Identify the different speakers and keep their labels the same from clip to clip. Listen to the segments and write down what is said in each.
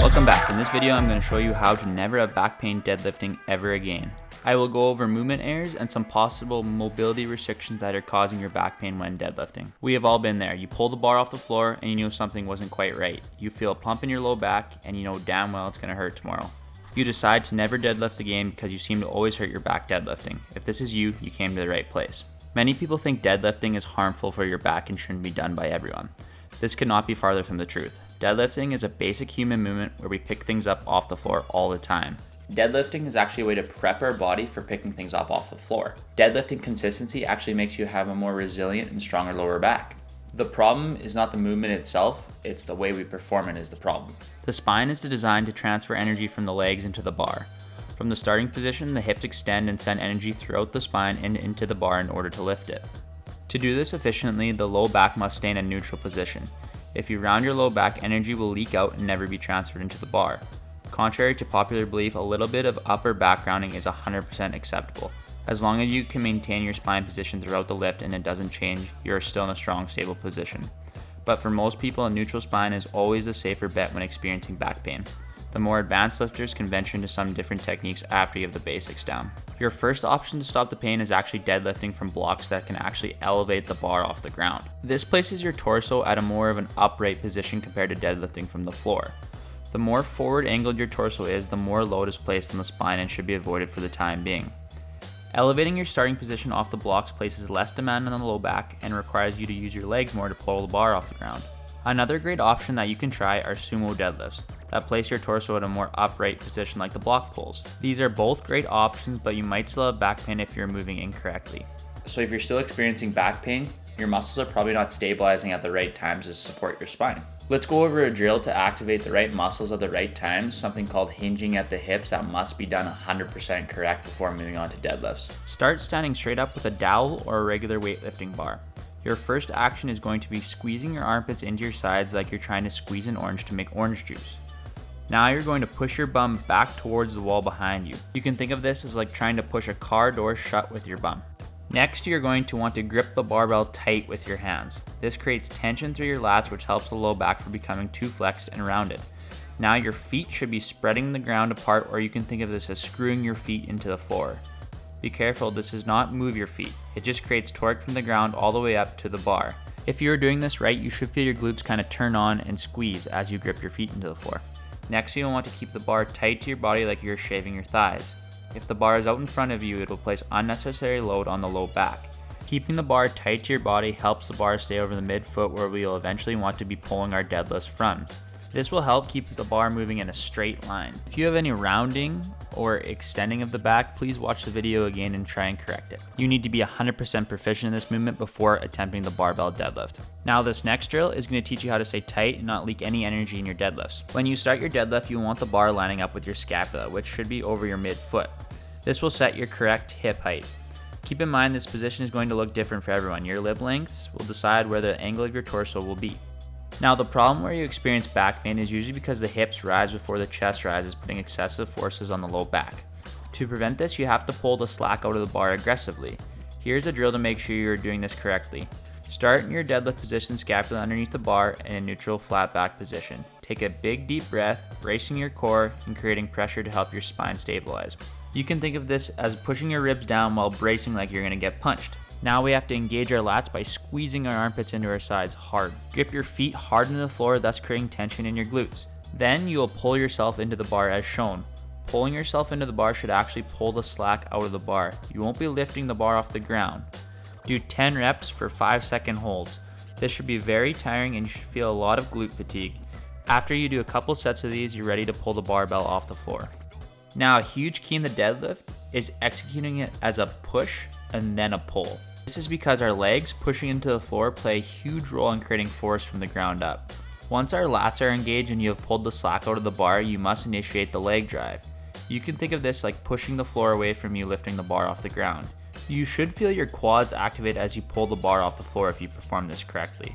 Speaker 1: Welcome back. In this video, I'm going to show you how to never have back pain deadlifting ever again. I will go over movement errors and some possible mobility restrictions that are causing your back pain when deadlifting. We have all been there. You pull the bar off the floor and you know something wasn't quite right. You feel a pump in your low back and you know damn well it's going to hurt tomorrow. You decide to never deadlift again because you seem to always hurt your back deadlifting. If this is you, you came to the right place. Many people think deadlifting is harmful for your back and shouldn't be done by everyone. This could not be farther from the truth. Deadlifting is a basic human movement where we pick things up off the floor all the time. Deadlifting is actually a way to prep our body for picking things up off the floor. Deadlifting consistency actually makes you have a more resilient and stronger lower back. The problem is not the movement itself, it's the way we perform it is the problem. The spine is designed to transfer energy from the legs into the bar. From the starting position, the hips extend and send energy throughout the spine and into the bar in order to lift it. To do this efficiently, the low back must stay in a neutral position. If you round your low back, energy will leak out and never be transferred into the bar. Contrary to popular belief, a little bit of upper back rounding is 100% acceptable. As long as you can maintain your spine position throughout the lift and it doesn't change, you are still in a strong, stable position. But for most people, a neutral spine is always a safer bet when experiencing back pain. The more advanced lifters can venture into some different techniques after you have the basics down. Your first option to stop the pain is actually deadlifting from blocks that can actually elevate the bar off the ground. This places your torso at a more of an upright position compared to deadlifting from the floor. The more forward angled your torso is, the more load is placed on the spine and should be avoided for the time being. Elevating your starting position off the blocks places less demand on the low back and requires you to use your legs more to pull the bar off the ground. Another great option that you can try are Sumo Deadlifts that place your torso at a more upright position like the block pulls. These are both great options, but you might still have back pain if you're moving incorrectly. So if you're still experiencing back pain, your muscles are probably not stabilizing at the right times to support your spine. Let's go over a drill to activate the right muscles at the right times, something called hinging at the hips that must be done 100% correct before moving on to deadlifts. Start standing straight up with a dowel or a regular weightlifting bar. Your first action is going to be squeezing your armpits into your sides like you're trying to squeeze an orange to make orange juice. Now you're going to push your bum back towards the wall behind you. You can think of this as like trying to push a car door shut with your bum. Next, you're going to want to grip the barbell tight with your hands. This creates tension through your lats, which helps the low back from becoming too flexed and rounded. Now your feet should be spreading the ground apart, or you can think of this as screwing your feet into the floor. Be careful, this does not move your feet. It just creates torque from the ground all the way up to the bar. If you're doing this right, you should feel your glutes kind of turn on and squeeze as you grip your feet into the floor. Next, you'll want to keep the bar tight to your body like you're shaving your thighs. If the bar is out in front of you, it will place unnecessary load on the low back. Keeping the bar tight to your body helps the bar stay over the midfoot where we will eventually want to be pulling our deadlifts from. This will help keep the bar moving in a straight line. If you have any rounding or extending of the back, please watch the video again and try and correct it. You need to be 100% proficient in this movement before attempting the barbell deadlift. Now this next drill is going to teach you how to stay tight and not leak any energy in your deadlifts. When you start your deadlift, you want the bar lining up with your scapula, which should be over your midfoot. This will set your correct hip height. Keep in mind this position is going to look different for everyone. Your lib lengths will decide where the angle of your torso will be. Now the problem where you experience back pain is usually because the hips rise before the chest rises, putting excessive forces on the low back. To prevent this, you have to pull the slack out of the bar aggressively. Here's a drill to make sure you're doing this correctly. Start in your deadlift position, scapula underneath the bar in a neutral flat back position. Take a big deep breath, bracing your core and creating pressure to help your spine stabilize. You can think of this as pushing your ribs down while bracing like you're going to get punched. Now we have to engage our lats by squeezing our armpits into our sides hard. Grip your feet hard into the floor, thus creating tension in your glutes. Then you will pull yourself into the bar as shown. Pulling yourself into the bar should actually pull the slack out of the bar. You won't be lifting the bar off the ground. Do 10 reps for 5-second holds. This should be very tiring and you should feel a lot of glute fatigue. After you do a couple sets of these, you're ready to pull the barbell off the floor. Now a huge key in the deadlift is executing it as a push and then a pull. This is because our legs pushing into the floor play a huge role in creating force from the ground up. Once our lats are engaged and you have pulled the slack out of the bar, you must initiate the leg drive. You can think of this like pushing the floor away from you lifting the bar off the ground. You should feel your quads activate as you pull the bar off the floor if you perform this correctly.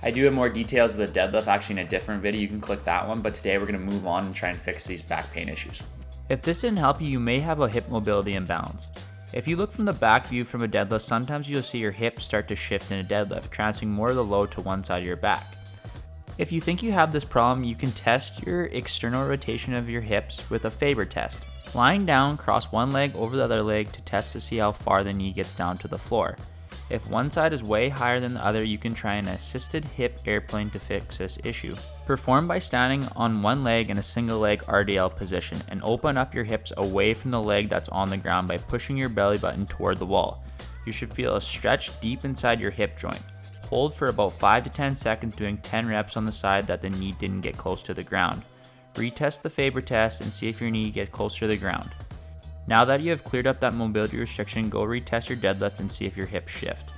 Speaker 1: I do have more details of the deadlift actually in a different video, you can click that one, but today we're going to move on and try and fix these back pain issues. If this didn't help you, you may have a hip mobility imbalance. If you look from the back view from a deadlift, sometimes you'll see your hips start to shift in a deadlift, transferring more of the load to one side of your back. If you think you have this problem, you can test your external rotation of your hips with a Faber test. Lying down, cross one leg over the other leg to test to see how far the knee gets down to the floor. If one side is way higher than the other, you can try an assisted hip airplane to fix this issue. Perform by standing on one leg in a single leg RDL position and open up your hips away from the leg that's on the ground by pushing your belly button toward the wall. You should feel a stretch deep inside your hip joint. Hold for about 5 to 10 seconds, doing 10 reps on the side that the knee didn't get close to the ground. Retest the Faber test and see if your knee gets closer to the ground. Now that you have cleared up that mobility restriction, go retest your deadlift and see if your hips shift.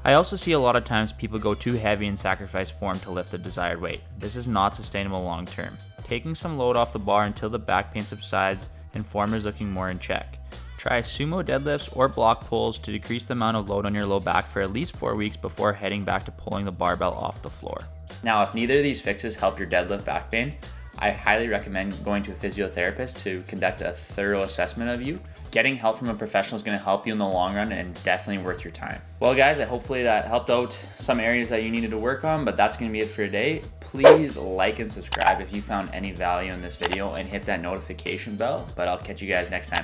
Speaker 1: I also see a lot of times people go too heavy and sacrifice form to lift the desired weight. This is not sustainable long term. Taking some load off the bar until the back pain subsides and form is looking more in check. Try sumo deadlifts or block pulls to decrease the amount of load on your low back for at least 4 weeks before heading back to pulling the barbell off the floor. Now, if neither of these fixes help your deadlift back pain, I highly recommend going to a physiotherapist to conduct a thorough assessment of you. Getting help from a professional is going to help you in the long run and definitely worth your time. Well guys, hopefully that helped out some areas that you needed to work on, but that's going to be it for today. Please like and subscribe if you found any value in this video and hit that notification bell, but I'll catch you guys next time.